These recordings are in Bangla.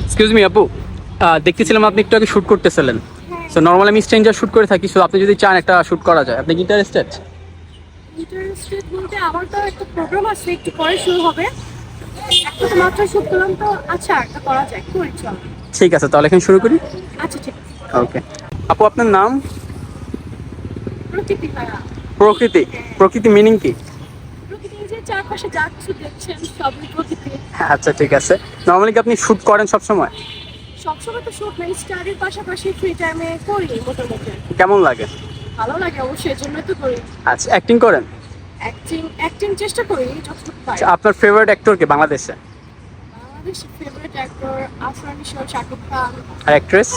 এক্সকিউজ মি আপু, দেখতেছিলাম আপনি একটু আগে শুট করতেছিলেন। হ্যাঁ, সো নর্মালি আমি স্ট্রেঞ্জার শুট করে থাকি, সো আপনি যদি চান একটা শুট করা যায়, আপনি কি ইন্টারেস্টেড? ইন্টারেস্টেড বলতে আমার তো একটা প্রোগ্রাম আছে, একটু পরে শুরু হবে। একটা তো মাত্র শুট করলাম তো, আচ্ছা একটা করা যায়, করি চল। ঠিক আছে, তাহলে এখন শুরু করি। আচ্ছা ঠিক আছে। ওকে আপু, আপনার নাম? প্রকৃতি ভাইয়া। প্রকৃতি। প্রকৃতি মিনিং কি? প্রকৃতি যে চারপাশে যা কিছু দেখছেন সবই প্রকৃতি। আচ্ছা ঠিক আছে। নর্মালি কি আপনি শুট করেন সব সময়? সবসময় তো শুট নাই, স্টাডির পাশাপাশি ফ্রি টাইমে করি মোটামুটি। কেমন লাগে? ভালো লাগে অবশ্যই, এর জন্যই তো করি। আচ্ছা, অ্যাক্টিং করেন? অ্যাক্টিং অ্যাক্টিং চেষ্টা করি যতটুকু পারি। আচ্ছা, আপনার ফেভারিট অ্যাক্টর কে বাংলাদেশে? বাংলাদেশের ফেভারিট অ্যাক্টর আফরান নিশো, শাকিব খান। আর অ্যাক্ট্রেস?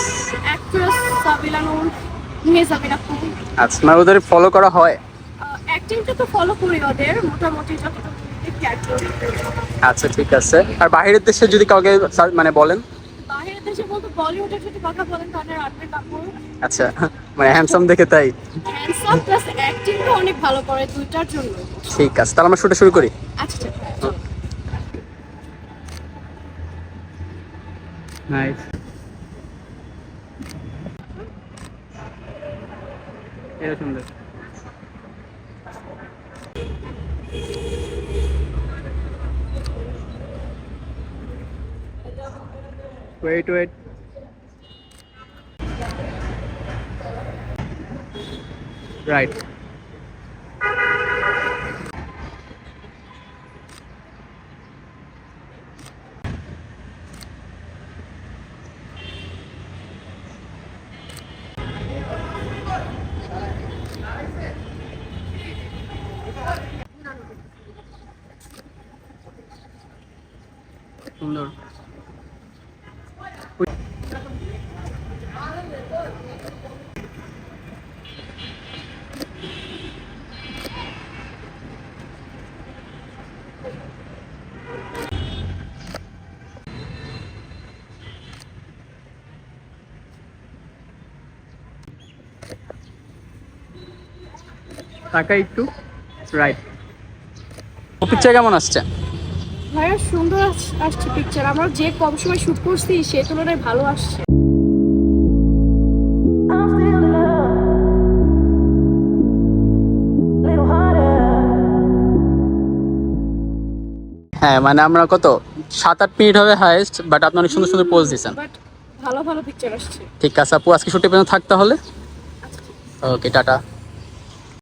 অ্যাক্ট্রেস সাবিলা নূর, মেহজাবিন আপু। আচ্ছা, মানে ওদের ফলো করা হয়? অ্যাক্টিংটা তো ফলো করি ওদের, মোটামুটি যতটুকু দেখি আর কি। আচ্ছা ঠিক আছে। আর বাইরের দেশে যদি কাউকে মানে বলেন? বাইরের দেশে বলতে বলিউডের যদি কথা বলেন তাহলে রণবীর কাপুর। আচ্ছা, মানে হ্যান্ডসাম দেখে তাই? হ্যান্ডসাম প্লাস অ্যাক্টিংটা অনেক ভালো করে, দুইটার জন্য। ঠিক আছে, তাহলে আমরা শুটে শুরু করি। আচ্ছা ঠিক আছে, চলো। নাইস। এটা সুন্দর। Wait wait. রাইট। সুন্দর। টাকা একটু। রাইট। পিকচার কেমন আসছে? ভাইয়া সুন্দর আসছে পিকচার, আমরা যে কম সময় শুট করছি সে তুলনায় ভালো আসছে। I'm still in love, little harder. হ্যাঁ, মানে আমরা কত 7-8 মিনিট হবে হাইস্ট, বাট আপনি অনেক সুন্দর সুন্দর পোজ দিয়েছেন। বাট ভালো ভালো পিকচার আসছে। ঠিক আছে আপু, আজকে শুটে পেয়ে থাকতে হলে। আচ্ছা ঠিক আছে। ওকে, টাটা।